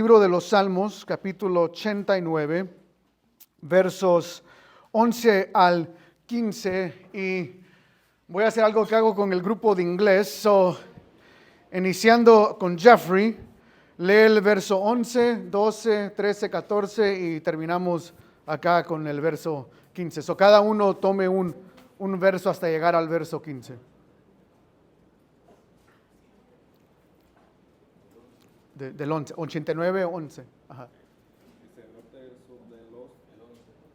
libro de los Salmos, capítulo 89, versos 11 al 15, y voy a hacer algo que hago con el grupo de inglés. Iniciando con Jeffrey, lee el verso 11, 12, 13, 14 y terminamos acá con el verso 15. Cada uno tome un verso hasta llegar al verso 15. Del 11, 89, 11. Ajá. Dice, norte del sur de los, el 11, dice,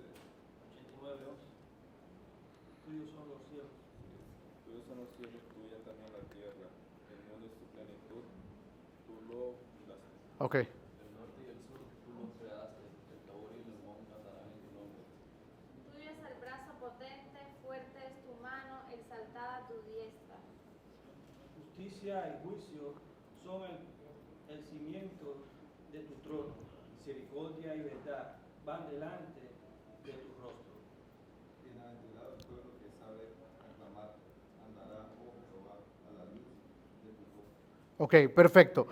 89, 11. Tuyos son los cielos. Tuyos son los cielos, tuya también la tierra, el mundo y su plenitud, tú lo fundaste. Ok. El norte y el sur, tú lo creaste, el Tabor y el Hermón cantarán en tu nombre. Tuyo es el brazo potente, fuerte es tu mano, exaltada tu diestra. Justicia y juicio son el cimiento de tu trono. Misericordia y verdad van delante de tu rostro. Bienaventurado el pueblo que sabe aclamar, andará, oh Jehová, a la luz de tu rostro. Ok, perfecto.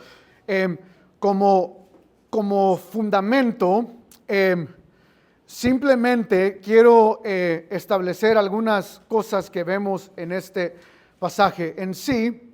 Como fundamento, simplemente quiero establecer algunas cosas que vemos en este pasaje. En sí,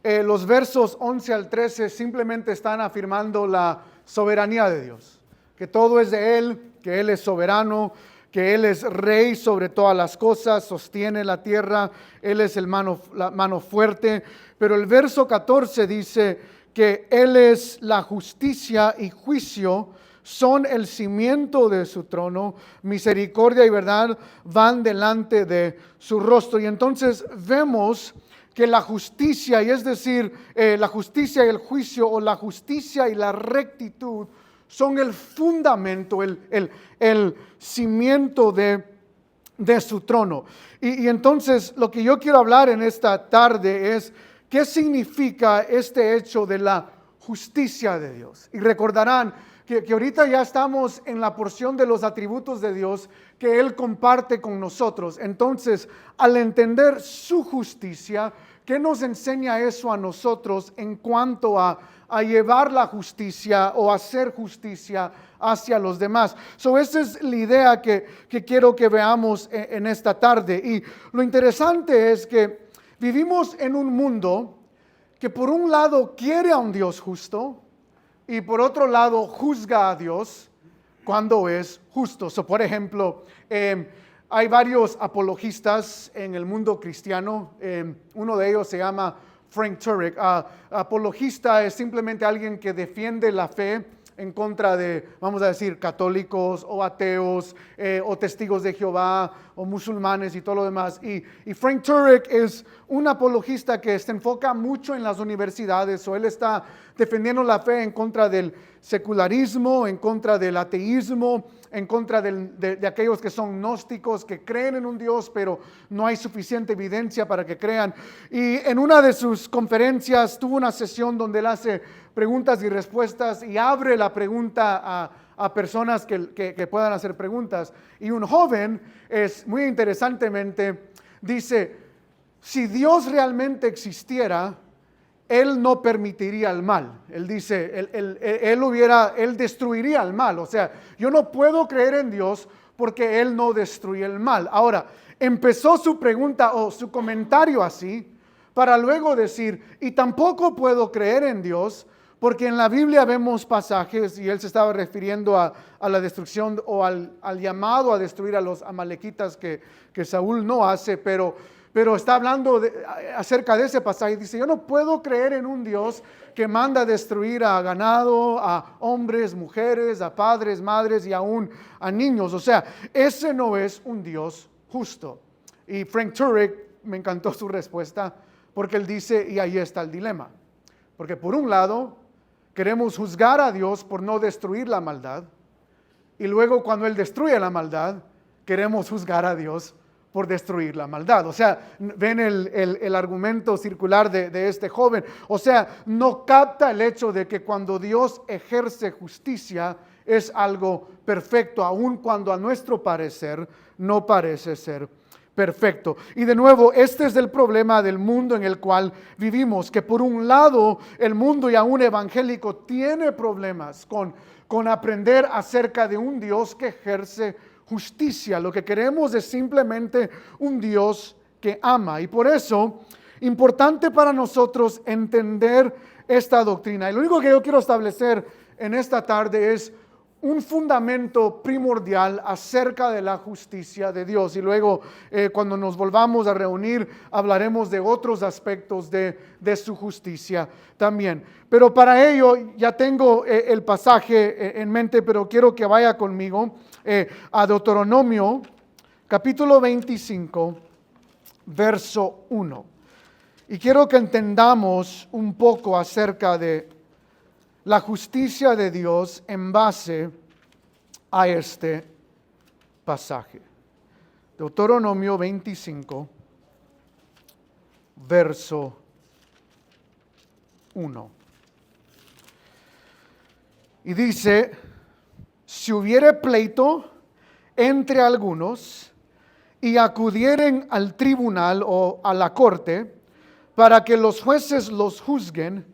los versos 11 al 13 simplemente están afirmando la soberanía de Dios, que todo es de Él, que Él es soberano, que Él es rey sobre todas las cosas, sostiene la tierra, Él es la mano fuerte. Pero el verso 14 dice que Él es la justicia y juicio, son el cimiento de su trono, misericordia y verdad van delante de su rostro. Y entonces vemos que la justicia, y es decir, la justicia y el juicio, o la justicia y la rectitud, son el fundamento, el cimiento de su trono. Y entonces lo que yo quiero hablar en esta tarde es qué significa este hecho de la justicia de Dios. Y recordarán que ahorita ya estamos en la porción de los atributos de Dios que Él comparte con nosotros. Entonces, al entender su justicia, ¿qué nos enseña eso a nosotros en cuanto a llevar la justicia o hacer justicia hacia los demás? Esa es la idea que quiero que veamos en esta tarde. Y lo interesante es que vivimos en un mundo que por un lado quiere a un Dios justo, y por otro lado juzga a Dios cuando es justo. Por ejemplo, hay varios apologistas en el mundo cristiano. Uno de ellos se llama Frank Turek. Apologista es simplemente alguien que defiende la fe en contra de, vamos a decir, católicos o ateos o testigos de Jehová o musulmanes y todo lo demás. Y Frank Turek es un apologista que se enfoca mucho en las universidades, o él está defendiendo la fe en contra del secularismo, en contra del ateísmo, en contra de aquellos que son gnósticos, que creen en un Dios, pero no hay suficiente evidencia para que crean. Y en una de sus conferencias tuvo una sesión donde él hace preguntas y respuestas y abre la pregunta a personas que puedan hacer preguntas. Y un joven, muy interesantemente, dice: si Dios realmente existiera, Él no permitiría el mal. Él dice, Él destruiría el mal. O sea, yo no puedo creer en Dios porque Él no destruye el mal. Ahora, empezó su pregunta o su comentario así, para luego decir, y tampoco puedo creer en Dios porque en la Biblia vemos pasajes, y él se estaba refiriendo a la destrucción o al llamado a destruir a los amalequitas que Saúl no hace, pero está hablando acerca de ese pasaje. Dice, yo no puedo creer en un Dios que manda a destruir a ganado, a hombres, mujeres, a padres, madres y aún a niños. O sea, ese no es un Dios justo. Y Frank Turek, me encantó su respuesta, porque él dice, y ahí está el dilema. Porque por un lado, queremos juzgar a Dios por no destruir la maldad, y luego cuando Él destruye la maldad, queremos juzgar a Dios por destruir la maldad. O sea, ven el argumento circular de este joven. O sea, no capta el hecho de que cuando Dios ejerce justicia es algo perfecto, aun cuando a nuestro parecer no parece ser perfecto. Y de nuevo, este es el problema del mundo en el cual vivimos, que por un lado el mundo y aún evangélico tiene problemas con aprender acerca de un Dios que ejerce justicia. Lo que queremos es simplemente un Dios que ama. Y por eso, importante para nosotros entender esta doctrina. Y lo único que yo quiero establecer en esta tarde es un fundamento primordial acerca de la justicia de Dios. Y luego, cuando nos volvamos a reunir, hablaremos de otros aspectos de su justicia también. Pero para ello, ya tengo el pasaje en mente, pero quiero que vaya conmigo a Deuteronomio, capítulo 25, verso 1. Y quiero que entendamos un poco acerca de la justicia de Dios en base a este pasaje. Deuteronomio 25, verso 1. Y dice: si hubiere pleito entre algunos y acudieren al tribunal o a la corte para que los jueces los juzguen,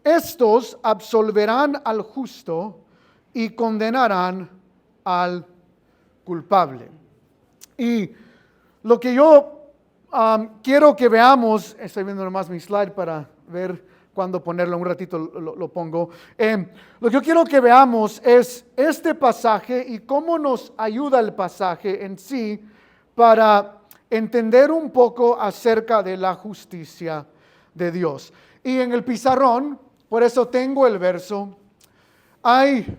estos absolverán al justo y condenarán al culpable. Y lo que yo quiero que veamos, estoy viendo nomás mi slide para ver cuándo ponerlo, un ratito lo pongo. Lo que yo quiero que veamos es este pasaje y cómo nos ayuda el pasaje en sí para entender un poco acerca de la justicia de Dios. Y en el pizarrón, por eso tengo el verso, hay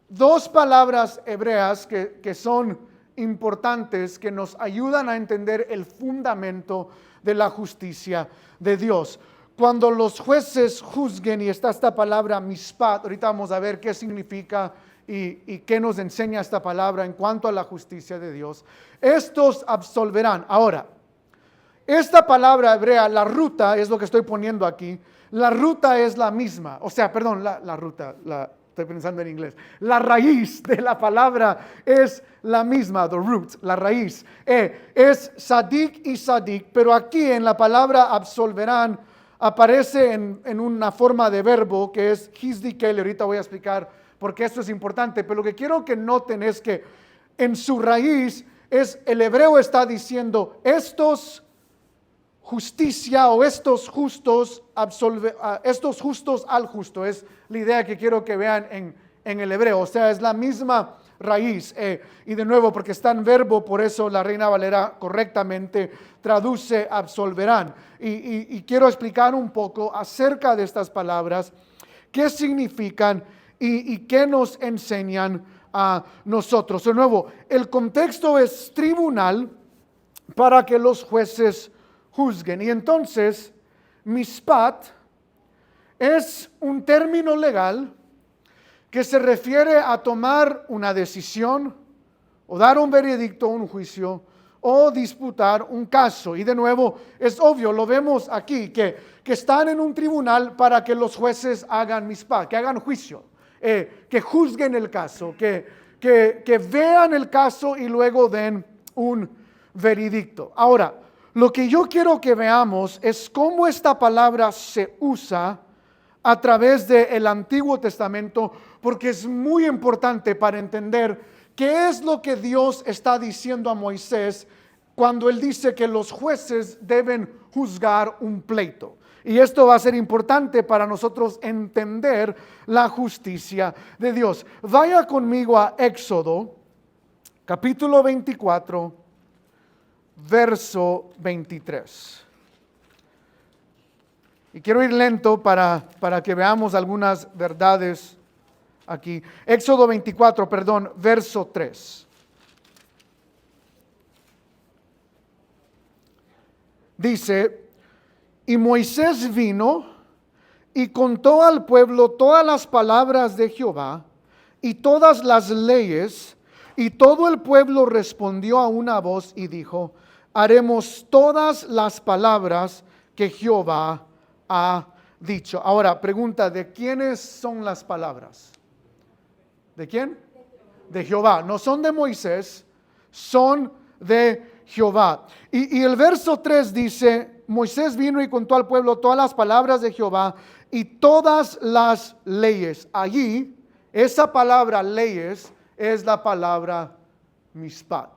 dos palabras hebreas que son importantes, que nos ayudan a entender el fundamento de la justicia de Dios. Cuando los jueces juzguen, y está esta palabra mishpat, ahorita vamos a ver qué significa y qué nos enseña esta palabra en cuanto a la justicia de Dios, estos absolverán. Ahora, esta palabra hebrea, la ruta, es lo que estoy poniendo aquí. La ruta es la misma, estoy pensando en inglés. La raíz de la palabra es la misma, the root, la raíz. Es sadik y sadik, pero aquí en la palabra absolverán aparece en una forma de verbo que es hizdikel. Ahorita voy a explicar por qué esto es importante, pero lo que quiero que noten es que en su raíz el hebreo está diciendo estos justicia o estos justos al justo. Es la idea que quiero que vean en el hebreo. O sea, es la misma raíz. Y de nuevo, porque está en verbo, por eso la Reina Valera correctamente traduce absolverán. Y quiero explicar un poco acerca de estas palabras, qué significan y qué nos enseñan a nosotros. De nuevo, el contexto es tribunal para que los jueces juzguen. Y entonces, mishpat es un término legal que se refiere a tomar una decisión o dar un veredicto, un juicio o disputar un caso. Y de nuevo, es obvio, lo vemos aquí, que están en un tribunal para que los jueces hagan mishpat, que hagan juicio, que juzguen el caso, que vean el caso y luego den un veredicto. Ahora, lo que yo quiero que veamos es cómo esta palabra se usa a través del Antiguo Testamento, porque es muy importante para entender qué es lo que Dios está diciendo a Moisés cuando él dice que los jueces deben juzgar un pleito. Y esto va a ser importante para nosotros entender la justicia de Dios. Vaya conmigo a Éxodo, capítulo 24, verso 23. Y quiero ir lento para que veamos algunas verdades aquí. Éxodo 24, verso 3. Dice: y Moisés vino y contó al pueblo todas las palabras de Jehová y todas las leyes, y todo el pueblo respondió a una voz y dijo: haremos todas las palabras que Jehová ha dicho. Ahora, pregunta, ¿de quiénes son las palabras? ¿De quién? De Jehová. No son de Moisés, son de Jehová. Y el verso 3 dice, Moisés vino y contó al pueblo todas las palabras de Jehová y todas las leyes. Allí, esa palabra leyes es la palabra mishpat.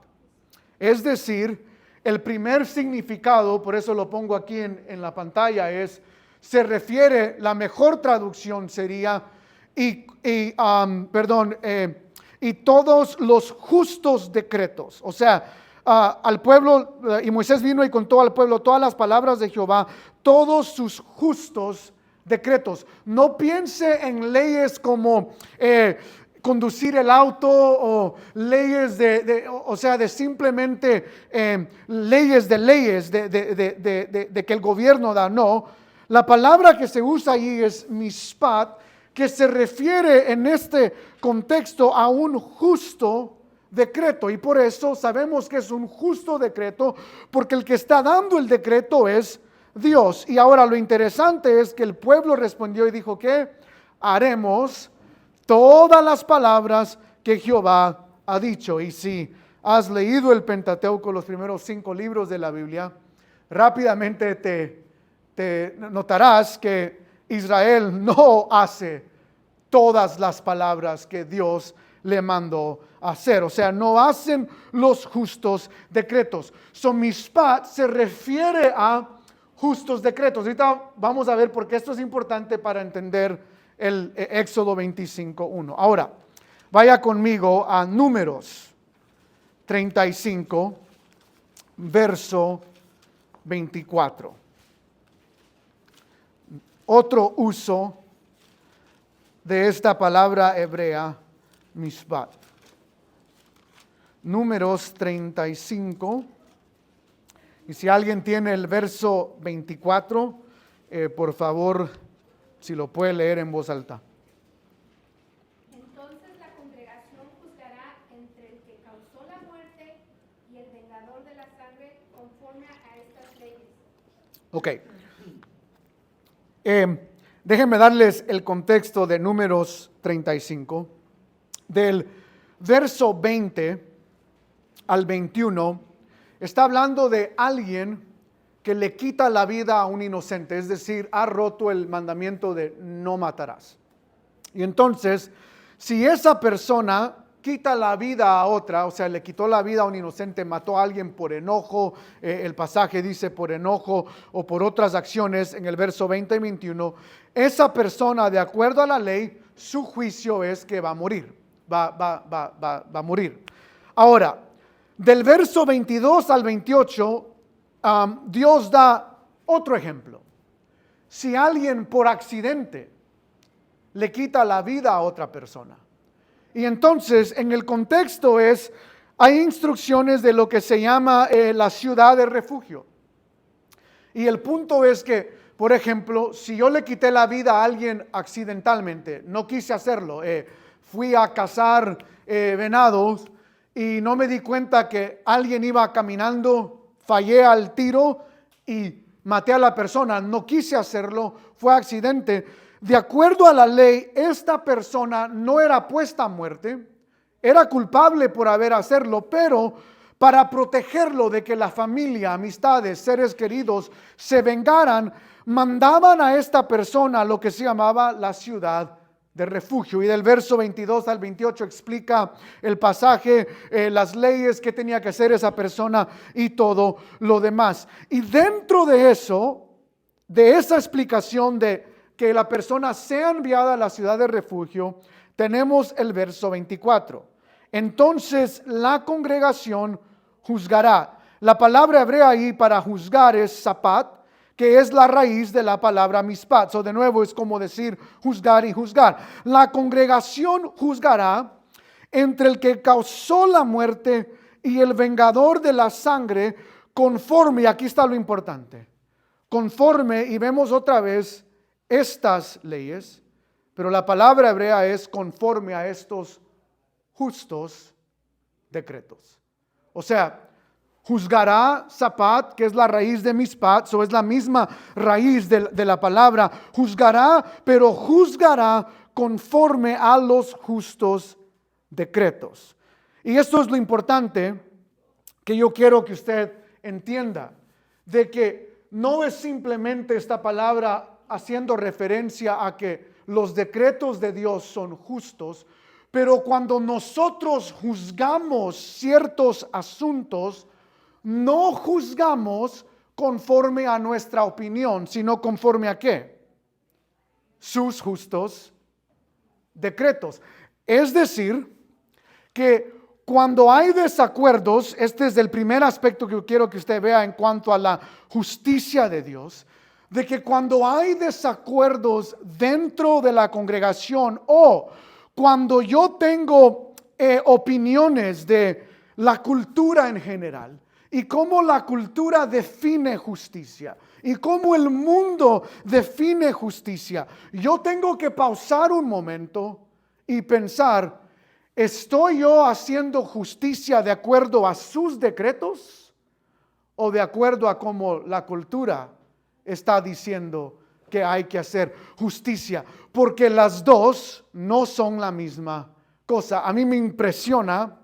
Es decir, el primer significado, por eso lo pongo aquí en la pantalla, se refiere, la mejor traducción sería, y todos los justos decretos. O sea, al pueblo, y Moisés vino y contó al pueblo todas las palabras de Jehová, todos sus justos decretos. No piense en leyes como conducir el auto o leyes de simplemente leyes de que el gobierno da. No, la palabra que se usa allí es mishpat, que se refiere en este contexto a un justo decreto. Y por eso sabemos que es un justo decreto, porque el que está dando el decreto es Dios. Y ahora lo interesante es que el pueblo respondió y dijo que haremos todas las palabras que Jehová ha dicho. Y si has leído el Pentateuco, los primeros 5 libros de la Biblia, rápidamente te notarás que Israel no hace todas las palabras que Dios le mandó hacer. O sea, no hacen los justos decretos. So mishpat se refiere a justos decretos. Ahorita vamos a ver por qué esto es importante para entender el Éxodo 25:1. Ahora, vaya conmigo a Números 35, verso 24. Otro uso de esta palabra hebrea, mishpat. Números 35. Y si alguien tiene el verso 24, por favor, si lo puede leer en voz alta. Entonces la congregación juzgará entre el que causó la muerte y el vengador de la sangre conforme a estas leyes. Ok. Déjenme darles el contexto de Números 35. Del verso 20 al 21, está hablando de alguien que le quita la vida a un inocente, es decir, ha roto el mandamiento de no matarás. Y entonces, si esa persona quita la vida a otra, o sea, le quitó la vida a un inocente, mató a alguien por enojo, el pasaje dice por enojo o por otras acciones en el verso 20 y 21, esa persona, de acuerdo a la ley, su juicio es que va a morir, va a morir. Ahora, del verso 22 al 28, Dios da otro ejemplo. Si alguien por accidente le quita la vida a otra persona, y entonces en el contexto hay instrucciones de lo que se llama la ciudad de refugio. Y el punto es que, por ejemplo, si yo le quité la vida a alguien accidentalmente, no quise hacerlo, fui a cazar venados y no me di cuenta que alguien iba caminando, fallé al tiro y maté a la persona, no quise hacerlo, fue accidente. De acuerdo a la ley, esta persona no era puesta a muerte, era culpable por haber hacerlo, pero para protegerlo de que la familia, amistades, seres queridos se vengaran, mandaban a esta persona lo que se llamaba la ciudad de refugio. Y del verso 22 al 28 explica el pasaje, las leyes que tenía que hacer esa persona y todo lo demás. Y dentro de eso, de esa explicación de que la persona sea enviada a la ciudad de refugio, tenemos el verso 24. Entonces la congregación juzgará. La palabra hebrea ahí para juzgar es sapat, que es la raíz de la palabra mishpat. So de nuevo es como decir juzgar y juzgar. La congregación juzgará entre el que causó la muerte y el vengador de la sangre, conforme, y aquí está lo importante, conforme, y vemos otra vez estas leyes, pero la palabra hebrea es conforme a estos justos decretos. O sea, juzgará sapat, que es la raíz de mishpat, es la misma raíz de la palabra, juzgará, pero juzgará conforme a los justos decretos. Y esto es lo importante, que yo quiero que usted entienda, de que no es simplemente esta palabra haciendo referencia a que los decretos de Dios son justos, pero cuando nosotros juzgamos ciertos asuntos, no juzgamos conforme a nuestra opinión, sino conforme a ¿qué? Sus justos decretos. Es decir, que cuando hay desacuerdos, este es el primer aspecto que yo quiero que usted vea en cuanto a la justicia de Dios, de que cuando hay desacuerdos dentro de la congregación o cuando yo tengo opiniones de la cultura en general y cómo la cultura define justicia y cómo el mundo define justicia, yo tengo que pausar un momento y pensar, ¿estoy yo haciendo justicia de acuerdo a sus decretos o de acuerdo a cómo la cultura está diciendo que hay que hacer justicia? Porque las dos no son la misma cosa. A mí me impresiona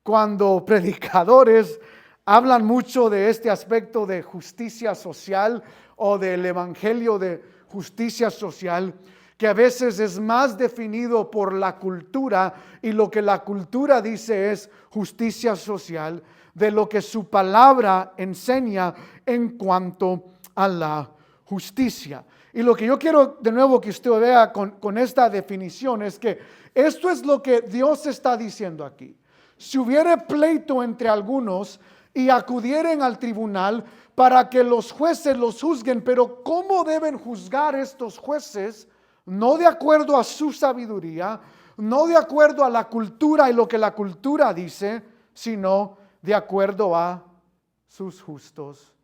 cuando predicadores hablan mucho de este aspecto de justicia social o del evangelio de justicia social, que a veces es más definido por la cultura y lo que la cultura dice es justicia social de lo que su palabra enseña en cuanto a la justicia. Y lo que yo quiero de nuevo que usted vea con esta definición es que esto es lo que Dios está diciendo aquí. Si hubiera pleito entre algunos y acudieren al tribunal para que los jueces los juzguen, pero ¿cómo deben juzgar estos jueces? No de acuerdo a su sabiduría, no de acuerdo a la cultura y lo que la cultura dice, sino de acuerdo a sus justos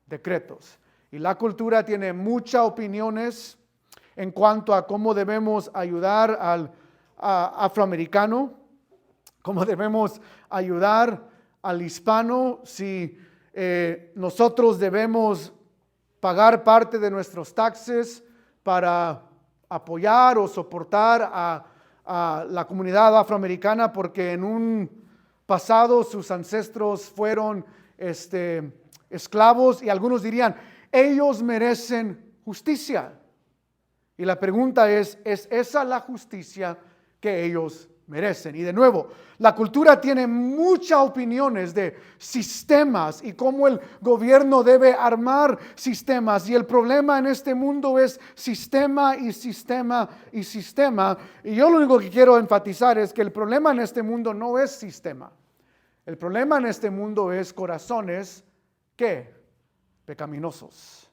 decretos. Y la cultura tiene muchas opiniones en cuanto a cómo debemos ayudar al afroamericano, cómo debemos ayudar al hispano, si nosotros debemos pagar parte de nuestros taxes para apoyar o soportar a la comunidad afroamericana porque en un pasado sus ancestros fueron esclavos, y algunos dirían, ellos merecen justicia. Y la pregunta ¿es esa la justicia que ellos merecen? Y de nuevo, la cultura tiene muchas opiniones de sistemas y cómo el gobierno debe armar sistemas. Y el problema en este mundo es sistema y sistema y sistema. Y yo lo único que quiero enfatizar es que el problema en este mundo no es sistema. El problema en este mundo es corazones, ¿qué? Pecaminosos.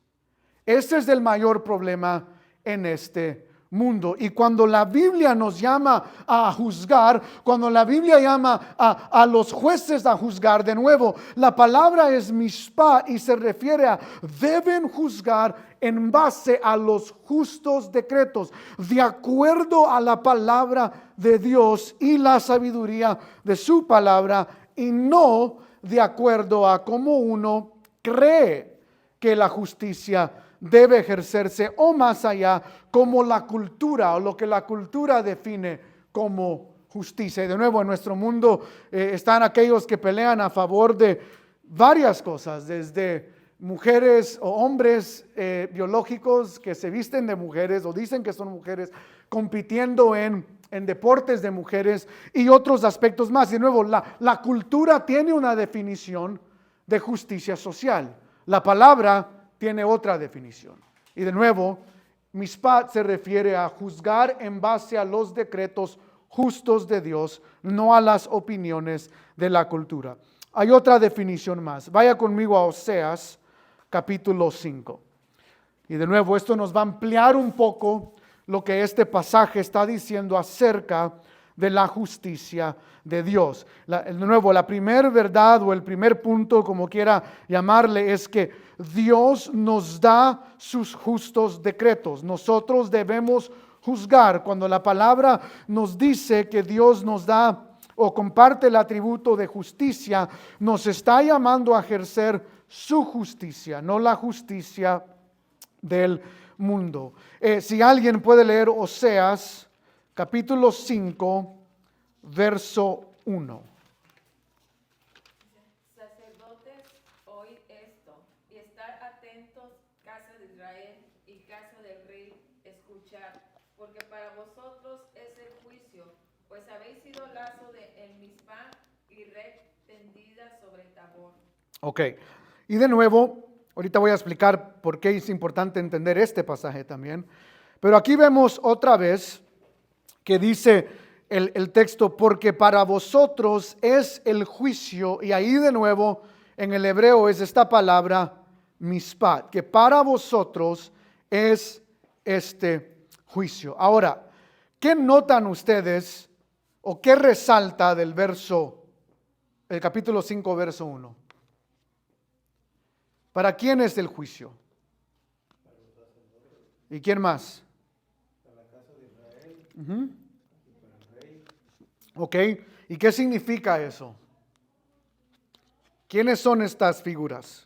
Ese es el mayor problema en este mundo. Y cuando la Biblia nos llama a juzgar, cuando la Biblia llama a los jueces a juzgar, de nuevo, la palabra es mishpat y se refiere a deben juzgar en base a los justos decretos, de acuerdo a la palabra de Dios y la sabiduría de su palabra, y no de acuerdo a cómo uno cree que la justicia debe ejercerse, o más allá, como la cultura o lo que la cultura define como justicia. Y de nuevo, en nuestro mundo están aquellos que pelean a favor de varias cosas, desde mujeres o hombres biológicos que se visten de mujeres o dicen que son mujeres, compitiendo en deportes de mujeres y otros aspectos más. De nuevo, la cultura tiene una definición de justicia social. La palabra tiene otra definición. Y de nuevo, mishpat se refiere a juzgar en base a los decretos justos de Dios, no a las opiniones de la cultura. Hay otra definición más. Vaya conmigo a Oseas, capítulo 5. Y de nuevo, esto nos va a ampliar un poco lo que este pasaje está diciendo acerca de la justicia de Dios. De nuevo, la primera verdad o el primer punto, como quiera llamarle, es que Dios nos da sus justos decretos. Nosotros debemos juzgar. Cuando la palabra nos dice que Dios nos da o comparte el atributo de justicia, nos está llamando a ejercer su justicia, no la justicia del mundo. Si alguien puede leer Oseas, capítulo 5, verso 1. de Israel y casa del rey, escuchad, porque para vosotros es el juicio, pues habéis sido lazo en Mizpah y red tendida sobre Tabor. Ok, y de nuevo, ahorita voy a explicar por qué es importante entender este pasaje también, pero aquí vemos otra vez que dice el texto, porque para vosotros es el juicio, y ahí de nuevo en el hebreo es esta palabra mishpat, que para vosotros es este juicio. Ahora, ¿qué notan ustedes o qué resalta del capítulo 5, verso 1? ¿Para quién es el juicio? ¿Y quién más? Para la casa de Israel Ujú. y para el rey. Ok, ¿y qué significa eso? ¿Quiénes son estas figuras?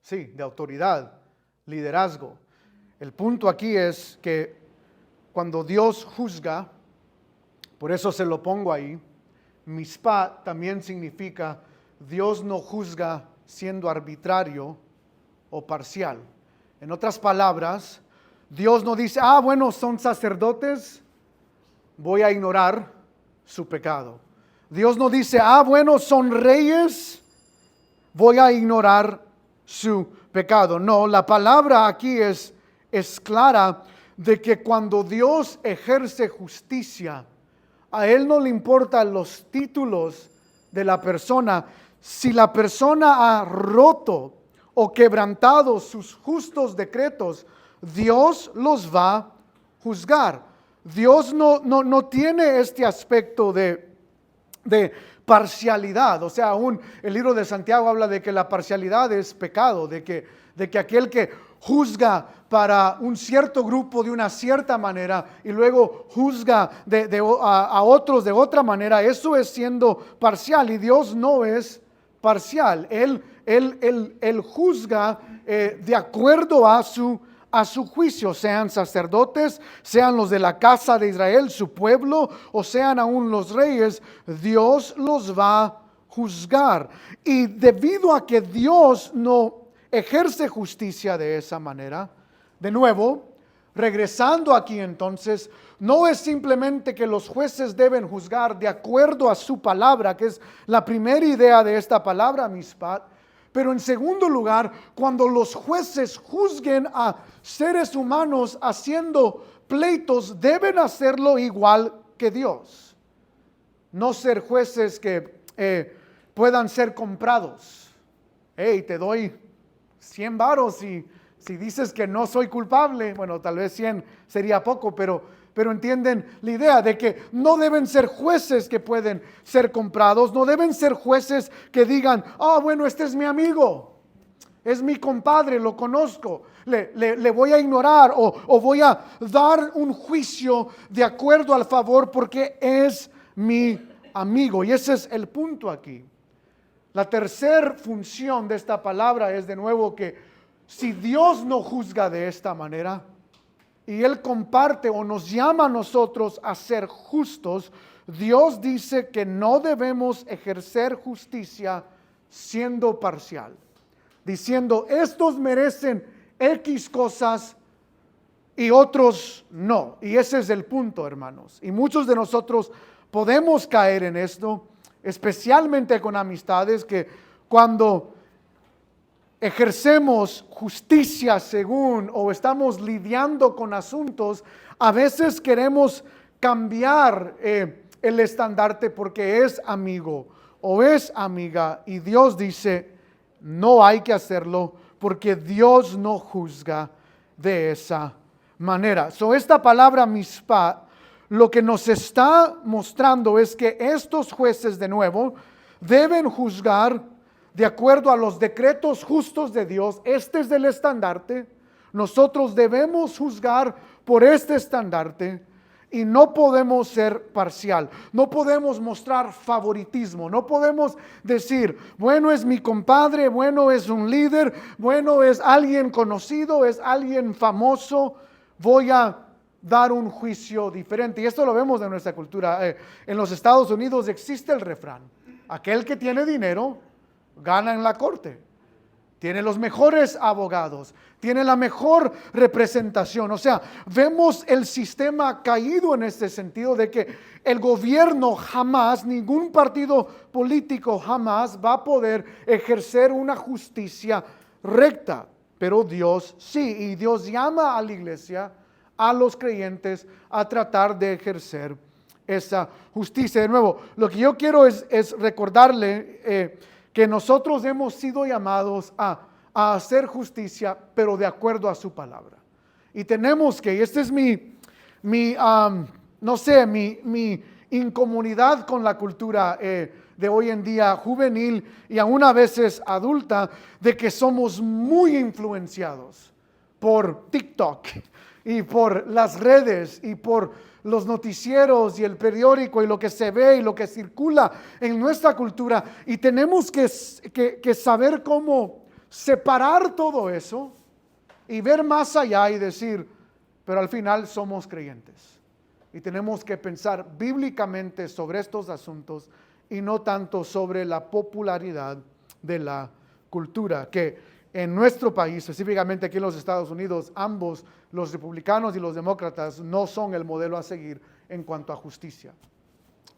Sí, de autoridad, liderazgo. El punto aquí es que cuando Dios juzga, por eso se lo pongo ahí, Mishpat también significa Dios no juzga siendo arbitrario o parcial. En otras palabras, Dios no dice, bueno, son sacerdotes, voy a ignorar su pecado. Dios no dice, bueno, son reyes, voy a ignorar su pecado. No, la palabra aquí es clara de que cuando Dios ejerce justicia, a Él no le importan los títulos de la persona. Si la persona ha roto o quebrantado sus justos decretos, Dios los va a juzgar. Dios no tiene este aspecto de parcialidad. O sea, aún el libro de Santiago habla de que la parcialidad es pecado, de que aquel que juzga para un cierto grupo de una cierta manera y luego juzga a otros de otra manera, eso es siendo parcial, y Dios no es parcial. Él juzga de acuerdo a su juicio, sean sacerdotes, sean los de la casa de Israel, su pueblo, o sean aún los reyes, Dios los va a juzgar. Y debido a que Dios no ejerce justicia de esa manera, de nuevo, regresando aquí entonces, no es simplemente que los jueces deben juzgar de acuerdo a su palabra, que es la primera idea de esta palabra, mishpat, pero en segundo lugar, cuando los jueces juzguen a seres humanos haciendo pleitos, deben hacerlo igual que Dios. No ser jueces que puedan ser comprados. Te doy 100 varos y si dices que no soy culpable, bueno, tal vez 100 sería poco, pero entienden la idea de que no deben ser jueces que pueden ser comprados, no deben ser jueces que digan, bueno, este es mi amigo, es mi compadre, lo conozco, le voy a ignorar o voy a dar un juicio de acuerdo al favor porque es mi amigo. Y ese es el punto aquí. La tercera función de esta palabra es de nuevo que si Dios no juzga de esta manera y Él comparte o nos llama a nosotros a ser justos, Dios dice que no debemos ejercer justicia siendo parcial, diciendo estos merecen X cosas y otros no. Y ese es el punto, hermanos. Y muchos de nosotros podemos caer en esto, especialmente con amistades, que cuando ejercemos justicia según o estamos lidiando con asuntos, a veces queremos cambiar el estandarte porque es amigo o es amiga, y Dios dice no hay que hacerlo porque Dios no juzga de esa manera. Esta palabra mishpat lo que nos está mostrando es que estos jueces de nuevo deben juzgar de acuerdo a los decretos justos de Dios. Este es el estandarte. Nosotros debemos juzgar por este estandarte y no podemos ser parcial. No podemos mostrar favoritismo. No podemos decir, bueno, es mi compadre, bueno, es un líder, bueno, es alguien conocido, es alguien famoso. Voy a dar un juicio diferente. Y esto lo vemos en nuestra cultura. En los Estados Unidos existe el refrán: aquel que tiene dinero gana en la corte. tiene los mejores abogados, tiene la mejor representación. O sea, vemos el sistema caído en este sentido de que el gobierno jamás, ningún partido político jamás va a poder ejercer una justicia recta. Pero Dios sí, y Dios llama a la iglesia, a los creyentes, a tratar de ejercer esa justicia. De nuevo, lo que yo quiero es recordarle que nosotros hemos sido llamados a hacer justicia, pero de acuerdo a su palabra. Y tenemos que, y esta es mi incomunidad con la cultura de hoy en día, juvenil y aún a veces adulta, de que somos muy influenciados por TikTok y por las redes y por los noticieros y el periódico y lo que se ve y lo que circula en nuestra cultura, y tenemos que saber cómo separar todo eso y ver más allá y decir, pero al final somos creyentes y tenemos que pensar bíblicamente sobre estos asuntos y no tanto sobre la popularidad de la cultura, que en nuestro país, específicamente aquí en los Estados Unidos, ambos, los republicanos y los demócratas, no son el modelo a seguir en cuanto a justicia.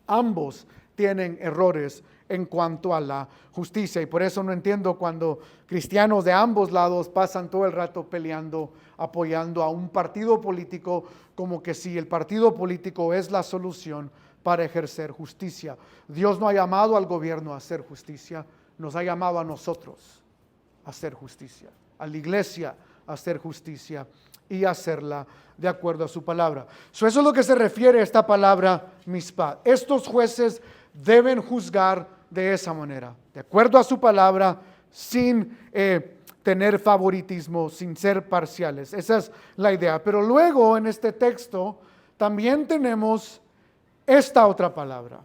Ambos tienen errores en cuanto a la justicia, y por eso no entiendo cuando cristianos de ambos lados pasan todo el rato peleando, apoyando a un partido político, como que si el partido político es la solución para ejercer justicia. Dios no ha llamado al gobierno a hacer justicia, nos ha llamado a nosotros a hacer justicia, a la iglesia a hacer justicia y hacerla de acuerdo a su palabra. Eso es lo que se refiere a esta palabra mishpat. Estos jueces deben juzgar de esa manera, de acuerdo a su palabra, sin tener favoritismo, sin ser parciales. Esa es la idea. Pero luego en este texto también tenemos esta otra palabra.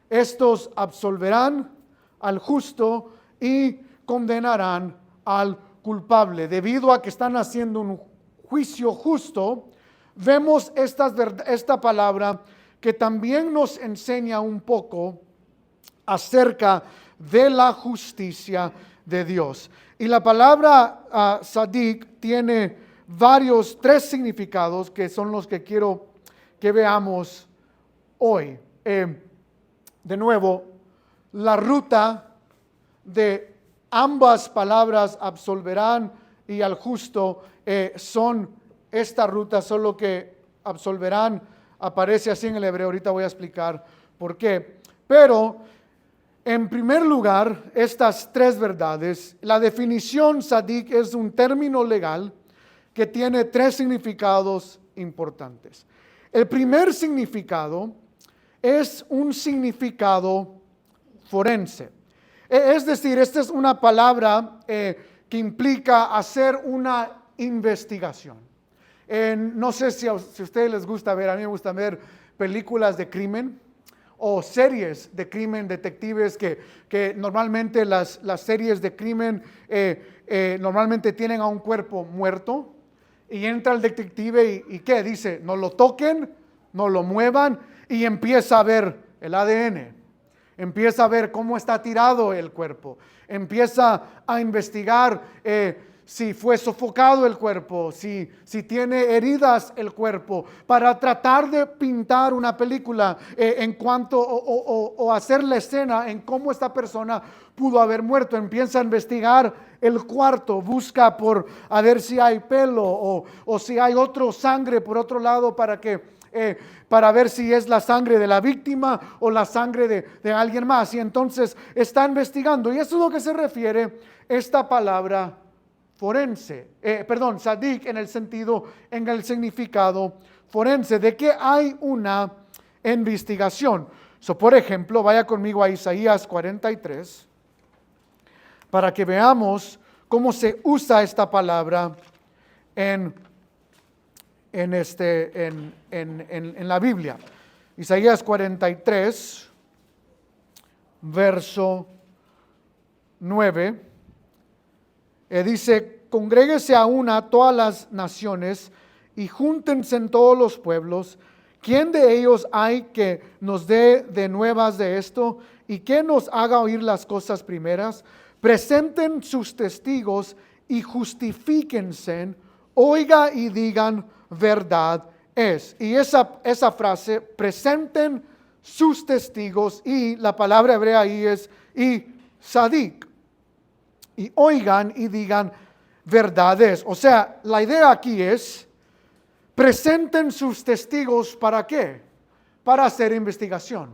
Estos absolverán al justo y condenarán al culpable. Debido a que están haciendo un juicio justo, vemos esta palabra que también nos enseña un poco acerca de la justicia de Dios. Y la palabra Sadik tiene tres significados que son los que quiero que veamos hoy. De nuevo, la ruta de ambas palabras, absolverán y al justo, son esta ruta, solo que absolverán aparece así en el hebreo. Ahorita voy a explicar por qué. Pero en primer lugar, estas tres verdades, la definición Sadik es un término legal que tiene tres significados importantes. El primer significado es un significado forense. Es decir, esta es una palabra que implica hacer una investigación. No sé si a ustedes les gusta ver, a mí me gusta ver películas de crimen o series de crimen, detectives que normalmente las series de crimen normalmente tienen a un cuerpo muerto y entra el detective y ¿qué? Dice, no lo toquen, no lo muevan, y empieza a ver el ADN. Empieza a ver cómo está tirado el cuerpo. Empieza a investigar si fue sofocado el cuerpo, si tiene heridas el cuerpo, para tratar de pintar una película en cuanto o hacer la escena en cómo esta persona pudo haber muerto. Empieza a investigar el cuarto, busca a ver si hay pelo o si hay otro sangre por otro lado para ver si es la sangre de la víctima o la sangre de alguien más. Y entonces está investigando. Y eso es lo que se refiere esta palabra forense. Sadik en el significado forense, de que hay una investigación. Por ejemplo, vaya conmigo a Isaías 43 para que veamos cómo se usa esta palabra en la Biblia. Isaías 43, verso 9, dice: congréguese a una todas las naciones y júntense en todos los pueblos. ¿Quién de ellos hay que nos dé de nuevas de esto y que nos haga oír las cosas primeras? presenten sus testigos y justifíquense, oiga y digan verdad es. Y esa frase, presenten sus testigos, y la palabra hebrea ahí es y sadik. Y oigan y digan verdad es. O sea, la idea aquí es, presenten sus testigos, ¿para qué? Para hacer investigación,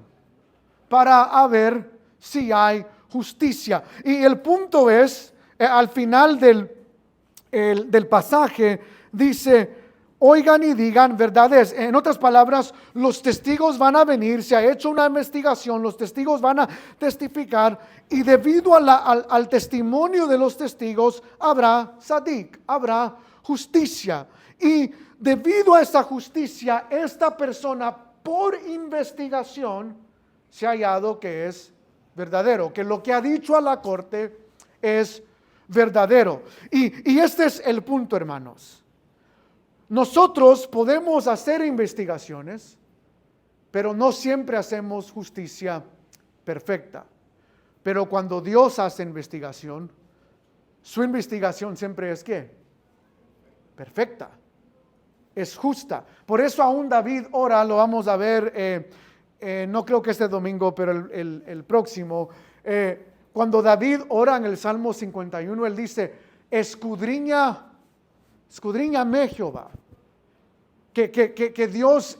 para ver si hay justicia. Y el punto es, al final del pasaje, dice, oigan y digan verdades. En otras palabras, los testigos van a venir, se ha hecho una investigación, los testigos van a testificar, y debido al testimonio de los testigos habrá sadik, habrá justicia. Y debido a esa justicia, esta persona por investigación se ha hallado que es verdadero, que lo que ha dicho a la corte es verdadero. Y este es el punto, hermanos. Nosotros podemos hacer investigaciones, pero no siempre hacemos justicia perfecta. Pero cuando Dios hace investigación, su investigación siempre es ¿qué? Perfecta. Es justa. Por eso aún David ora, lo vamos a ver, no creo que este domingo, pero el próximo. Cuando David ora en el Salmo 51, él dice, escudriñame Jehová. Que Dios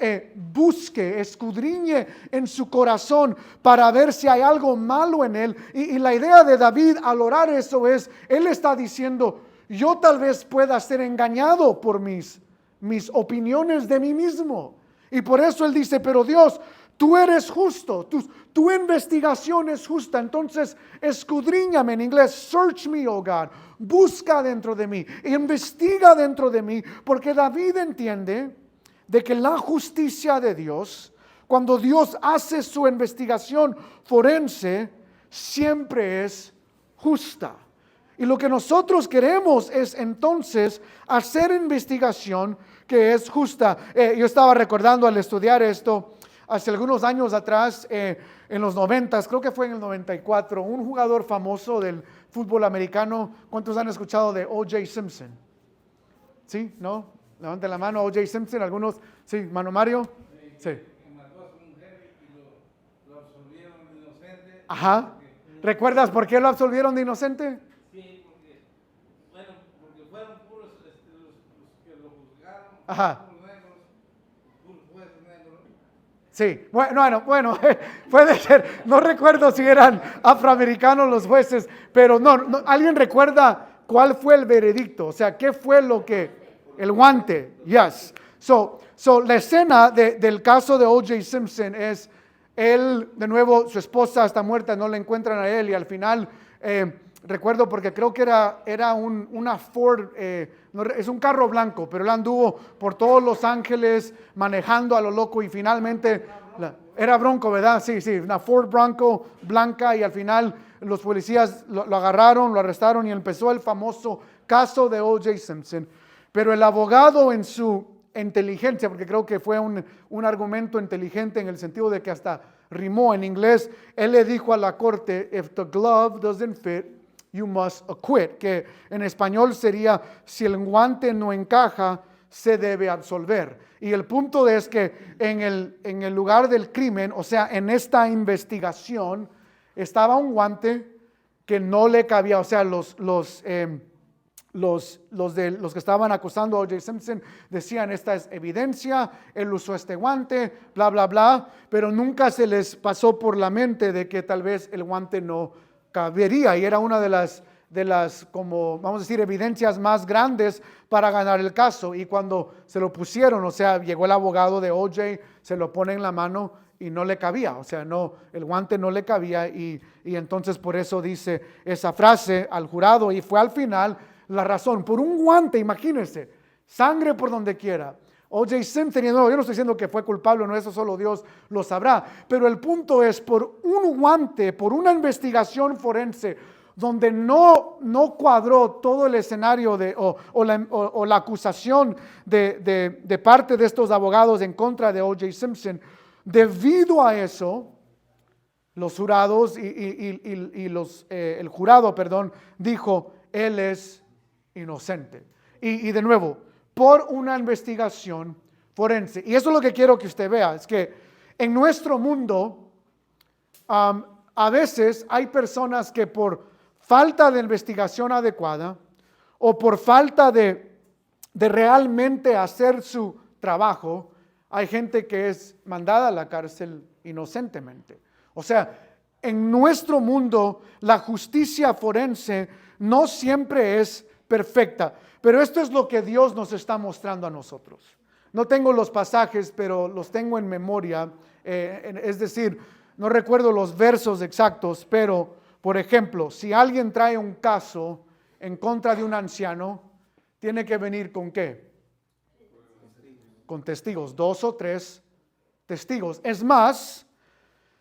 busque, escudriñe en su corazón para ver si hay algo malo en él. Y la idea de David al orar eso es, él está diciendo, yo tal vez pueda ser engañado por mis opiniones de mí mismo. Y por eso él dice, pero Dios, tú eres justo, tu investigación es justa, entonces escudriñame, en inglés, search me, oh God, busca dentro de mí, investiga dentro de mí, porque David entiende de que la justicia de Dios, cuando Dios hace su investigación forense, siempre es justa. Y lo que nosotros queremos es entonces hacer investigación que es justa. Yo estaba recordando al estudiar esto, hace algunos años atrás, en los 90, creo que fue en el 94, un jugador famoso del fútbol americano. ¿Cuántos han escuchado de O.J. Simpson? ¿Sí? ¿No? Levanten la mano. O.J. Simpson, algunos. ¿Sí? ¿Mano Mario? Sí. Mató a su mujer y lo absolvieron de inocente. Ajá. ¿Recuerdas por qué lo absolvieron de inocente? Sí, porque fueron puros los que lo juzgaron. Ajá. Jueces negros. Sí, bueno, puede ser, no recuerdo si eran afroamericanos los jueces, pero no, ¿alguien recuerda cuál fue el veredicto? O sea, ¿qué fue lo que, el guante? Yes. So la escena del caso de O.J. Simpson es, él, de nuevo, su esposa está muerta, no le encuentran a él, y al final, recuerdo porque creo que era una Ford, es un carro blanco, pero él anduvo por todos Los Ángeles manejando a lo loco, y finalmente era Bronco, ¿verdad? Sí, una Ford Bronco blanca, y al final los policías lo agarraron, lo arrestaron, y empezó el famoso caso de O.J. Simpson. Pero el abogado, en su inteligencia, porque creo que fue un argumento inteligente en el sentido de que hasta rimó en inglés, él le dijo a la corte, if the glove doesn't fit, you must acquit, que en español sería, si el guante no encaja, se debe absolver. Y el punto es que en el lugar del crimen, o sea, en esta investigación, estaba un guante que no le cabía. O sea, los que estaban acusando a O.J. Simpson decían, esta es evidencia, él usó este guante, bla, bla, bla, pero nunca se les pasó por la mente de que tal vez el guante no cabería, y era una de las, como vamos a decir, evidencias más grandes para ganar el caso. Y cuando se lo pusieron, o sea, llegó el abogado de O.J., se lo pone en la mano y no le cabía, o sea, no, el guante no le cabía, y entonces por eso dice esa frase al jurado, y fue al final la razón, por un guante, imagínense, sangre por donde quiera. O.J. Simpson, yo no estoy diciendo que fue culpable, no, eso solo Dios lo sabrá, pero el punto es, por un guante, por una investigación forense, donde no cuadró todo el escenario o la acusación de parte de estos abogados en contra de O.J. Simpson, debido a eso, Los jurados el jurado, dijo, él es inocente. Y de nuevo, por una investigación forense. Y eso es lo que quiero que usted vea, es que en nuestro mundo, a veces hay personas que por falta de investigación adecuada o por falta de realmente hacer su trabajo, hay gente que es mandada a la cárcel inocentemente. O sea, en nuestro mundo la justicia forense no siempre es perfecta, pero esto es lo que Dios nos está mostrando a nosotros. No tengo los pasajes, pero los tengo en memoria, es decir, no recuerdo los versos exactos, pero por ejemplo, si alguien trae un caso en contra de un anciano, tiene que venir ¿con qué? Con testigos, 2 o 3 testigos. Es más,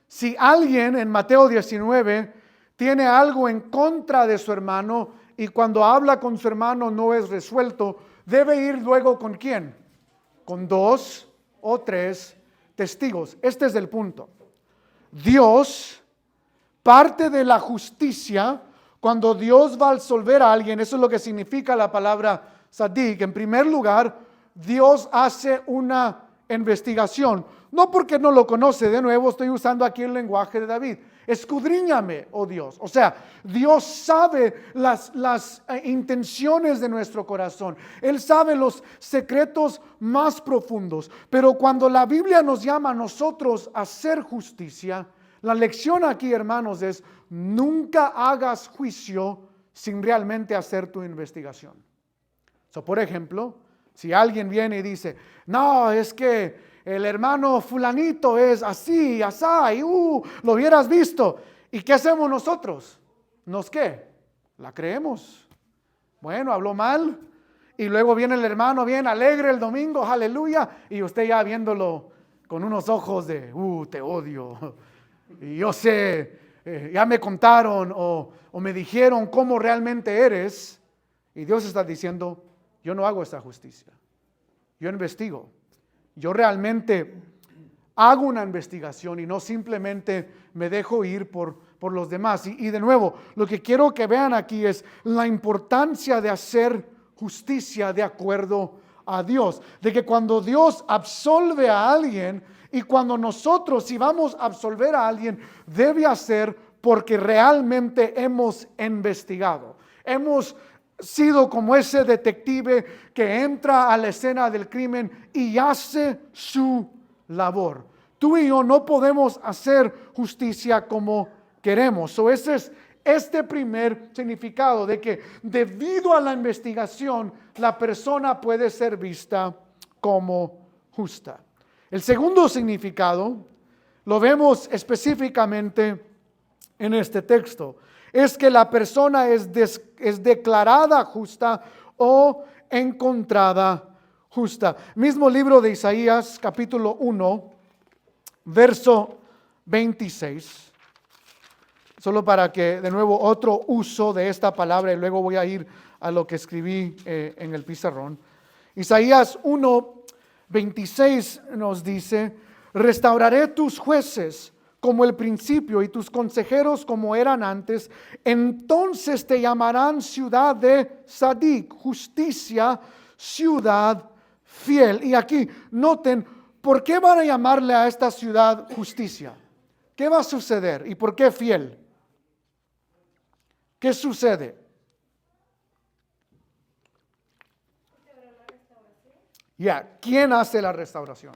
si alguien en Mateo 19 tiene algo en contra de su hermano y cuando habla con su hermano no es resuelto, debe ir luego ¿con quién? Con 2 o 3 testigos. Este es el punto. Dios, parte de la justicia, cuando Dios va a absolver a alguien, eso es lo que significa la palabra sadik. En primer lugar, Dios hace una investigación. No porque no lo conoce, de nuevo estoy usando aquí el lenguaje de David. Escudriñame, oh Dios. O sea, Dios sabe las intenciones de nuestro corazón. Él sabe los secretos más profundos. Pero cuando la Biblia nos llama a nosotros a hacer justicia, la lección aquí, hermanos, es nunca hagas juicio sin realmente hacer tu investigación. Por ejemplo, si alguien viene y dice, no, es que el hermano fulanito es así, asá, y lo hubieras visto. ¿Y qué hacemos nosotros? ¿Nos qué? ¿La creemos? Bueno, habló mal. Y luego viene el hermano bien alegre el domingo, aleluya. Y usted ya viéndolo con unos ojos de, te odio. Y yo sé, ya me contaron o me dijeron cómo realmente eres. Y Dios está diciendo, yo no hago esta justicia. Yo investigo. Yo realmente hago una investigación y no simplemente me dejo ir por los demás. Y de nuevo, lo que quiero que vean aquí es la importancia de hacer justicia de acuerdo a Dios. De que cuando Dios absolve a alguien y cuando nosotros, si vamos a absolver a alguien, debe hacer porque realmente hemos investigado. Hemos sido como ese detective que entra a la escena del crimen y hace su labor. Tú y yo no podemos hacer justicia como queremos. Ese es este primer significado de que debido a la investigación la persona puede ser vista como justa. El segundo significado lo vemos específicamente en este texto. Es que la persona es declarada justa o encontrada justa. Mismo libro de Isaías, capítulo 1, verso 26. Solo para que de nuevo otro uso de esta palabra y luego voy a ir a lo que escribí en el pizarrón. Isaías 1, 26 nos dice, restauraré tus jueces como el principio y tus consejeros como eran antes, entonces te llamarán ciudad de sadik, justicia, ciudad fiel. Y aquí noten, ¿por qué van a llamarle a esta ciudad justicia? ¿Qué va a suceder? ¿Y por qué fiel? ¿Qué sucede? ¿Quién hace la restauración?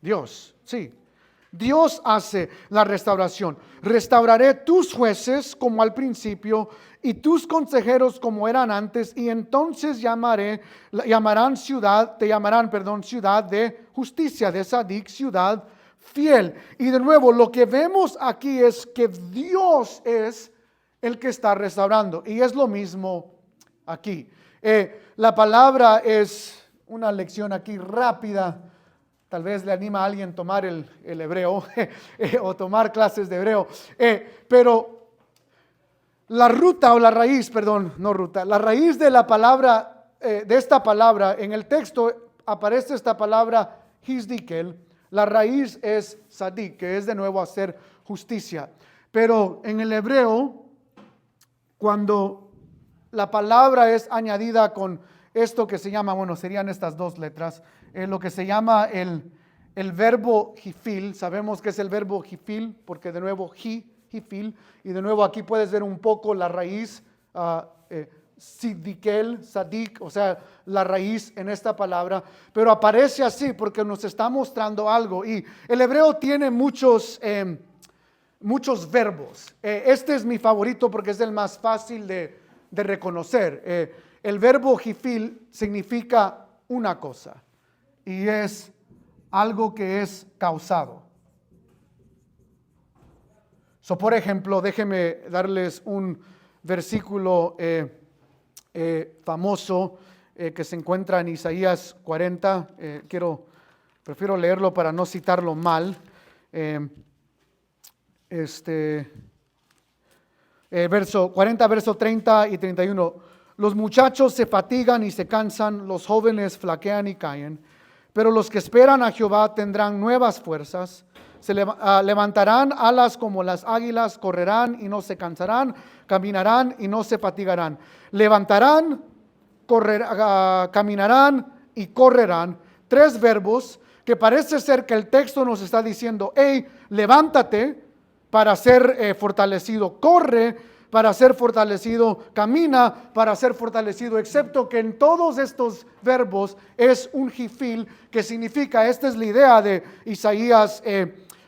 Dios, sí. Dios hace la restauración. Restauraré tus jueces como al principio y tus consejeros como eran antes, y entonces te llamarán ciudad de justicia, de sadik, ciudad fiel. Y de nuevo, lo que vemos aquí es que Dios es el que está restaurando. Y es lo mismo aquí. La palabra es una lección aquí rápida. Tal vez le anima a alguien tomar el hebreo o tomar clases de hebreo. Pero la raíz de la palabra, de esta palabra, en el texto aparece esta palabra hizdikel, La raíz es sadik, que es de nuevo hacer justicia. Pero en el hebreo, cuando la palabra es añadida con esto que se llama, bueno, serían estas dos letras, lo que se llama el verbo jifil. Sabemos que es el verbo jifil, porque de nuevo jifil, y de nuevo aquí puedes ver un poco la raíz, sidikel, sadik, o sea, la raíz en esta palabra, pero aparece así porque nos está mostrando algo. Y el hebreo tiene muchos verbos. Este es mi favorito porque es el más fácil de reconocer. El verbo jifil significa una cosa y es algo que es causado. Por ejemplo, déjenme darles un versículo famoso que se encuentra en Isaías 40. Prefiero leerlo para no citarlo mal. Verso 40, verso 30 y 31. Los muchachos se fatigan y se cansan, los jóvenes flaquean y caen, pero los que esperan a Jehová tendrán nuevas fuerzas, se levantarán alas como las águilas, correrán y no se cansarán, caminarán y no se fatigarán. Levantarán, caminarán y correrán. 3 verbos que parece ser que el texto nos está diciendo: hey, levántate para ser fortalecido, corre para ser fortalecido, camina para ser fortalecido, excepto que en todos estos verbos es un jifil, que significa, esta es la idea de Isaías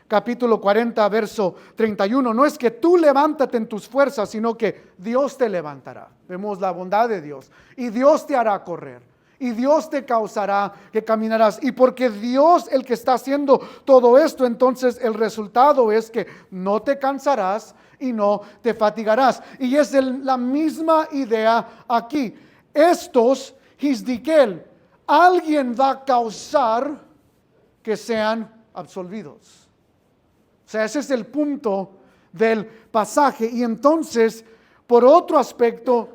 capítulo 40, verso 31, no es que tú levántate en tus fuerzas, sino que Dios te levantará. Vemos la bondad de Dios, y Dios te hará correr, y Dios te causará que caminarás. Y porque Dios el que está haciendo todo esto, entonces el resultado es que no te cansarás y no te fatigarás. Y es la misma idea aquí. Estos, Hizdikel, alguien va a causar que sean absolvidos. O sea, ese es el punto del pasaje. Y entonces, por otro aspecto,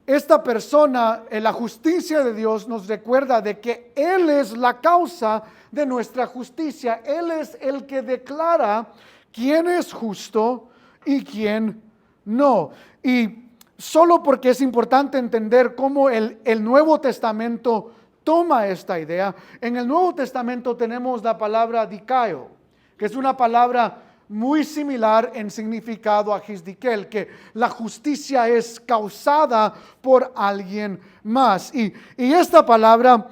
esta persona, en la justicia de Dios, nos recuerda de que Él es la causa de nuestra justicia. Él es el que declara quién es justo y quién no. Y solo porque es importante entender cómo el Nuevo Testamento toma esta idea. En el Nuevo Testamento tenemos la palabra dikaio, que es una palabra muy similar en significado a Hizdikel, que la justicia es causada por alguien más. Y esta palabra,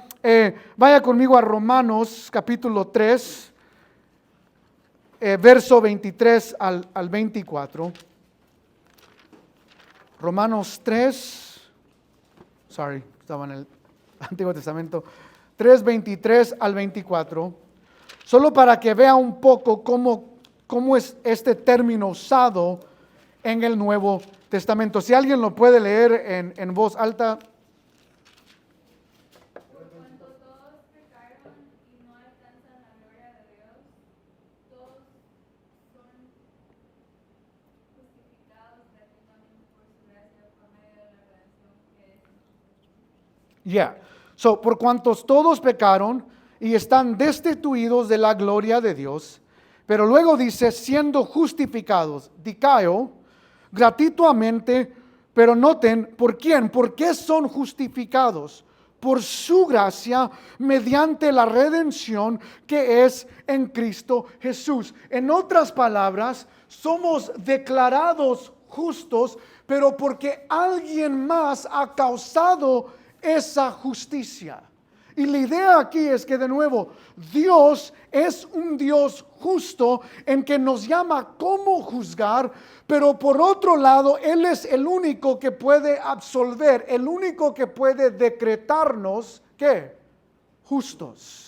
vaya conmigo a Romanos capítulo 3, verso 23 al 24. Romanos 3, estaba en el Antiguo Testamento, 3, 23 al 24. Solo para que vea un poco cómo es este término usado en el Nuevo Testamento. Si alguien lo puede leer en voz alta. Por cuanto todos pecaron y no alcanzan la gloria de Dios, todos son justificados gratuitamente por su gracia por medio de la redención que es en Cristo. Por cuantos todos pecaron y están destituidos de la gloria de Dios, pero luego dice, siendo justificados, dikaio, gratuitamente, pero noten, ¿por quién? ¿Por qué son justificados? Por su gracia, mediante la redención que es en Cristo Jesús. En otras palabras, somos declarados justos, pero porque alguien más ha causado esa justicia. Y la idea aquí es que, de nuevo, Dios es un Dios justo en que nos llama cómo juzgar, pero por otro lado, Él es el único que puede absolver, el único que puede decretarnos, ¿qué? Justos.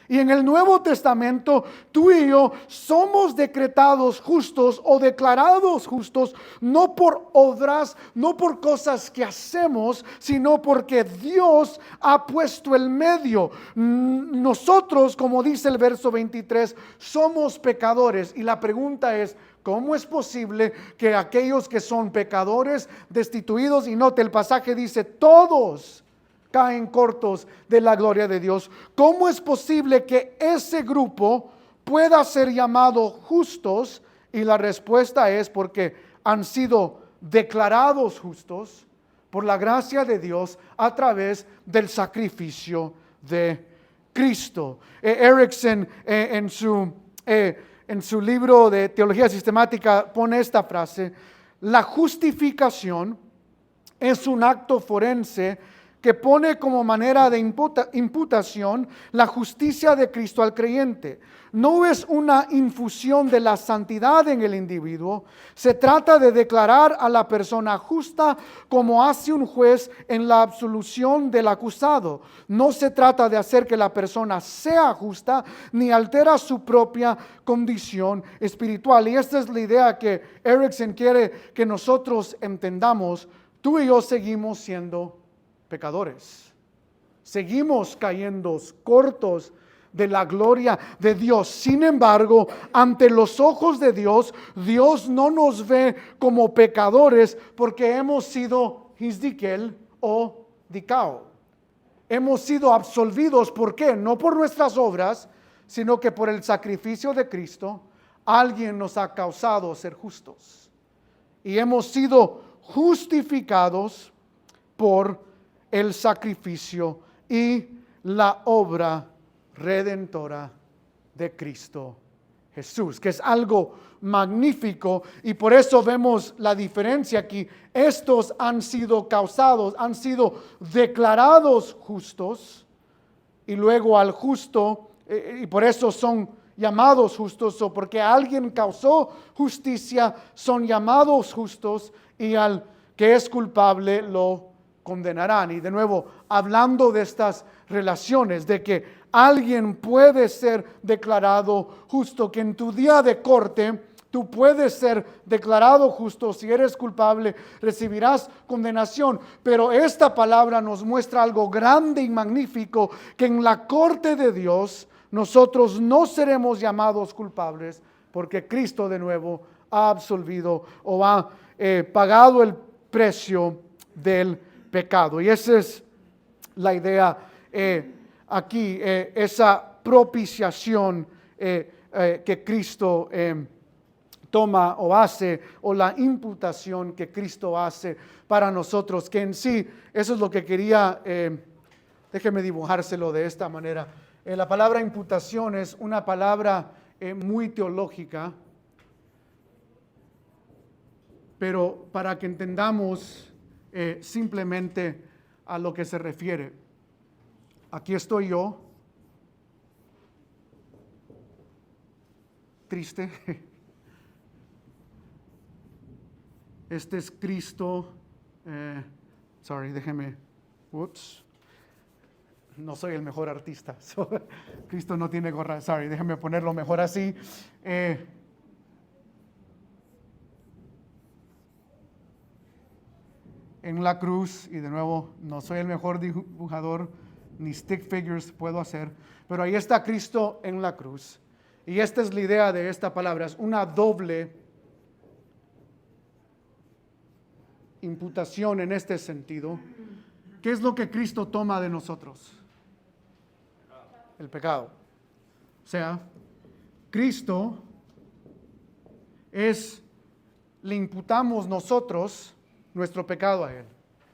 Y en el Nuevo Testamento, tú y yo somos decretados justos o declarados justos, no por obras, no por cosas que hacemos, sino porque Dios ha puesto el medio. Nosotros, como dice el verso 23, somos pecadores. Y la pregunta es, ¿cómo es posible que aquellos que son pecadores, destituidos, y note el pasaje dice, todos caen cortos de la gloria de Dios? ¿Cómo es posible que ese grupo pueda ser llamados justos? Y la respuesta es porque han sido declarados justos por la gracia de Dios a través del sacrificio de Cristo. Erickson en su libro de Teología Sistemática pone esta frase: la justificación es un acto forense que pone como manera de imputación la justicia de Cristo al creyente. No es una infusión de la santidad en el individuo, se trata de declarar a la persona justa como hace un juez en la absolución del acusado. No se trata de hacer que la persona sea justa, ni altera su propia condición espiritual. Y esta es la idea que Erickson quiere que nosotros entendamos. Tú y yo seguimos siendo pecadores. Seguimos cayendo cortos de la gloria de Dios. Sin embargo, ante los ojos de Dios, Dios no nos ve como pecadores porque hemos sido hizdikel o dicao. Hemos sido absolvidos. ¿Por qué? No por nuestras obras, sino que por el sacrificio de Cristo, alguien nos ha causado ser justos. Y hemos sido justificados por el sacrificio y la obra redentora de Cristo Jesús, que es algo magnífico, y por eso vemos la diferencia aquí. Estos han sido causados, han sido declarados justos, y luego al justo, y por eso son llamados justos, o porque alguien causó justicia, son llamados justos, y al que es culpable lo condenarán. Y de nuevo, hablando de estas relaciones, de que alguien puede ser declarado justo, que en tu día de corte tú puedes ser declarado justo. Si eres culpable, recibirás condenación. Pero esta palabra nos muestra algo grande y magnífico, que en la corte de Dios nosotros no seremos llamados culpables, porque Cristo de nuevo ha absolvido o ha pagado el precio del pecado. Y esa es la idea aquí, esa propiciación que Cristo toma o hace, o la imputación que Cristo hace para nosotros, que en sí, eso es lo que quería, déjeme dibujárselo de esta manera. La palabra imputación es una palabra muy teológica, pero para que entendamos simplemente a lo que se refiere. Aquí estoy yo, triste. Este es Cristo. Déjeme. No soy el mejor artista. Cristo no tiene gorra. Déjeme ponerlo mejor así. En la cruz, y de nuevo, no soy el mejor dibujador, ni stick figures puedo hacer, pero ahí está Cristo en la cruz. Y esta es la idea de esta palabra, es una doble imputación en este sentido. ¿Qué es lo que Cristo toma de nosotros? El pecado. O sea, Cristo le imputamos nosotros nuestro pecado a Él.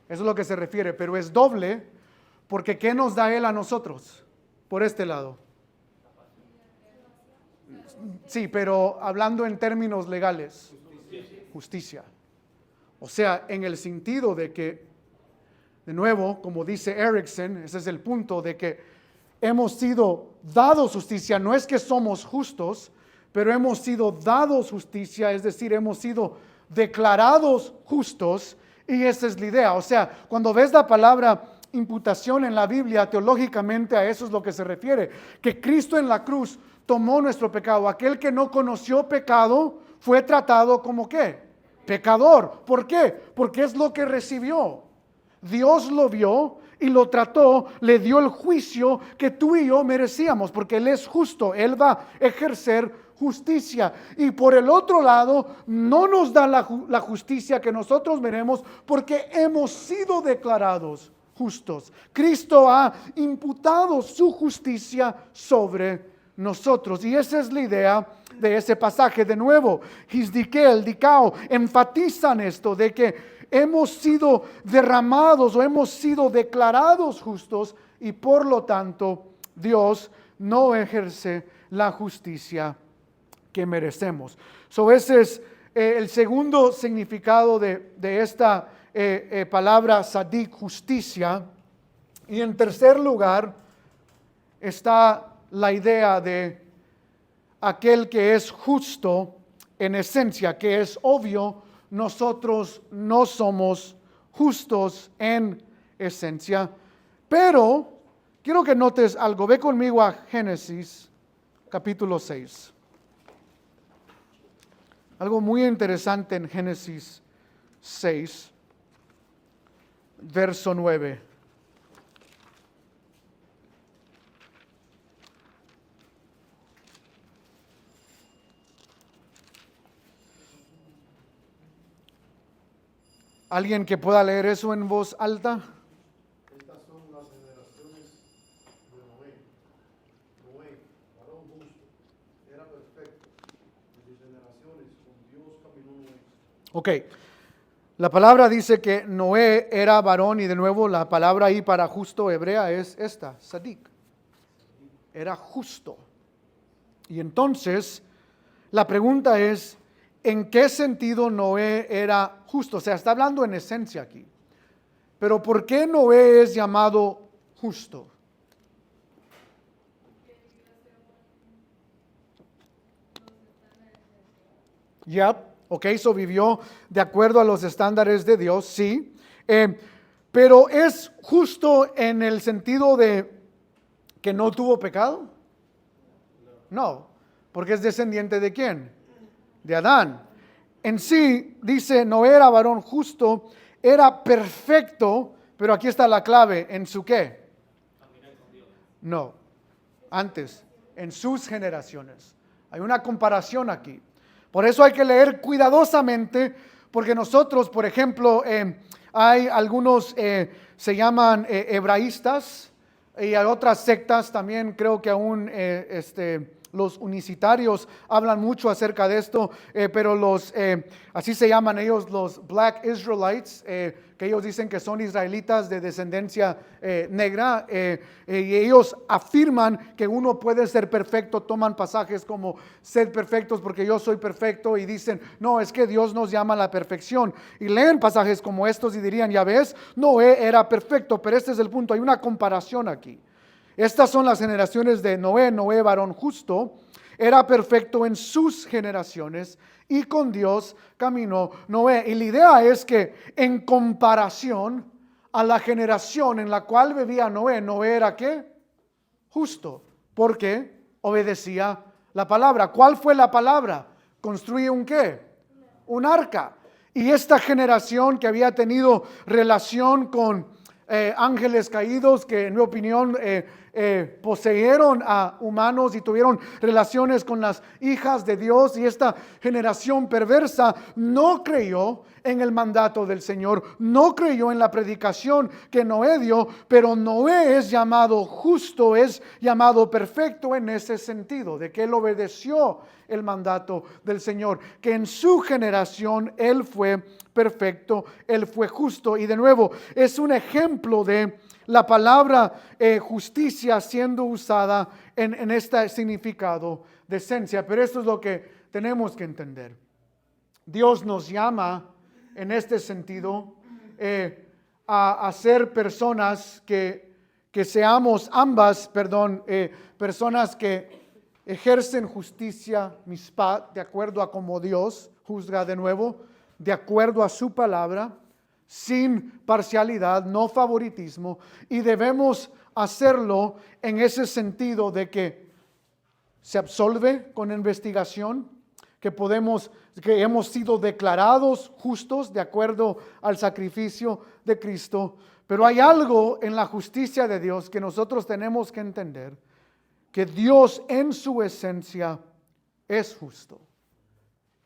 Eso es lo que se refiere, pero es doble, porque ¿qué nos da Él a nosotros? Por este lado. Sí, pero hablando en términos legales. Justicia. O sea, en el sentido de que, de nuevo, como dice Erickson, ese es el punto, de que hemos sido dados justicia. No es que somos justos, pero hemos sido dados justicia, es decir, hemos sido declarados justos, y esa es la idea. O sea, cuando ves la palabra imputación en la Biblia, teológicamente a eso es lo que se refiere, que Cristo en la cruz tomó nuestro pecado. Aquel que no conoció pecado fue tratado como ¿qué? Pecador. ¿Por qué? Porque es lo que recibió. Dios lo vio y lo trató, le dio el juicio que tú y yo merecíamos, porque Él es justo, Él va a ejercer justicia. Y por el otro lado, no nos da la justicia que nosotros merecemos, porque hemos sido declarados justos. Cristo ha imputado su justicia sobre nosotros. Y esa es la idea de ese pasaje. De nuevo, Hizdiquel, Dicao, enfatizan esto de que hemos sido derramados o hemos sido declarados justos y por lo tanto Dios no ejerce la justicia que merecemos. So ese es el segundo significado de esta palabra sadik, justicia. Y en tercer lugar está la idea de aquel que es justo en esencia, que es obvio, nosotros no somos justos en esencia, pero quiero que notes algo. Ve conmigo a Génesis capítulo 6. Algo muy interesante en Génesis 6, verso 9. ¿Alguien que pueda leer eso en voz alta? Estas son las generaciones de Noé. Noé, varón justo, era perfecto. En sus generaciones con Dios caminó Noé. Ok. La palabra dice que Noé era varón y de nuevo la palabra ahí para justo hebrea es esta, sadik. Era justo. Y entonces la pregunta es, ¿en qué sentido Noé era justo? O sea, está hablando en esencia aquí. Pero ¿por qué Noé es llamado justo? Ok, so vivió de acuerdo a los estándares de Dios, sí. Pero ¿es justo en el sentido de que no tuvo pecado? No, porque es descendiente ¿de quién? De Adán. En sí, dice, no era varón justo, era perfecto, pero aquí está la clave, ¿en su qué? No, antes, en sus generaciones. Hay una comparación aquí. Por eso hay que leer cuidadosamente, porque nosotros, por ejemplo, hay algunos, se llaman hebraístas, y hay otras sectas también, creo que aún los unicitarios hablan mucho acerca de esto, pero así se llaman ellos, los Black Israelites, que ellos dicen que son israelitas de descendencia negra, y ellos afirman que uno puede ser perfecto, toman pasajes como sed perfectos porque yo soy perfecto, y dicen, no, es que Dios nos llama a la perfección, y leen pasajes como estos y dirían, ya ves, Noé era perfecto, pero este es el punto, hay una comparación aquí. Estas son las generaciones de Noé. Noé, varón justo, era perfecto en sus generaciones y con Dios caminó Noé. Y la idea es que en comparación a la generación en la cual vivía Noé, Noé era ¿qué? Justo, porque obedecía la palabra. ¿Cuál fue la palabra? Construye un ¿qué? Un arca. Y esta generación que había tenido relación con ángeles caídos, que en mi opinión poseyeron a humanos y tuvieron relaciones con las hijas de Dios, y esta generación perversa no creyó en el mandato del Señor, no creyó en la predicación que Noé dio, pero Noé es llamado justo, es llamado perfecto en ese sentido, de que él obedeció el mandato del Señor, que en su generación él fue perfecto, él fue justo. Y de nuevo es un ejemplo de la palabra justicia siendo usada en este significado de esencia. Pero esto es lo que tenemos que entender. Dios nos llama en este sentido a ser personas que seamos ambas, personas que ejercen justicia mishpat, de acuerdo a como Dios juzga, de nuevo, de acuerdo a su palabra, sin parcialidad, no favoritismo, y debemos hacerlo en ese sentido de que se absolve con investigación, que hemos sido declarados justos de acuerdo al sacrificio de Cristo, pero hay algo en la justicia de Dios que nosotros tenemos que entender, que Dios en su esencia es justo.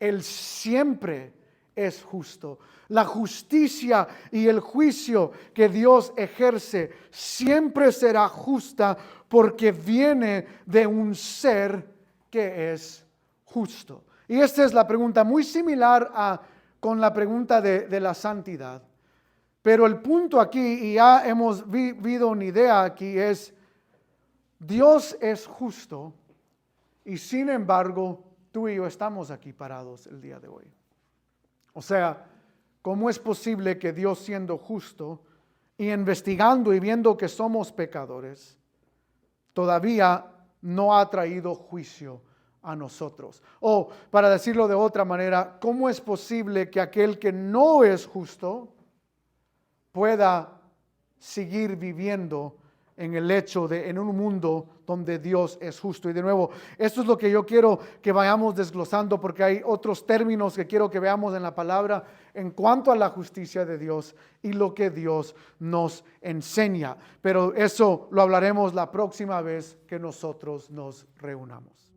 Él siempre es justo. La justicia y el juicio que Dios ejerce siempre será justa porque viene de un ser que es justo. Y esta es la pregunta muy similar con la pregunta de la santidad. Pero el punto aquí, y ya hemos vivido una idea aquí, es Dios es justo y sin embargo tú y yo estamos aquí parados el día de hoy. O sea, ¿cómo es posible que Dios siendo justo y investigando y viendo que somos pecadores, todavía no ha traído juicio a nosotros? O para decirlo de otra manera, ¿cómo es posible que aquel que no es justo pueda seguir viviendo en un mundo donde Dios es justo? Y de nuevo, esto es lo que yo quiero que vayamos desglosando, porque hay otros términos que quiero que veamos en la palabra en cuanto a la justicia de Dios y lo que Dios nos enseña. Pero eso lo hablaremos la próxima vez que nosotros nos reunamos.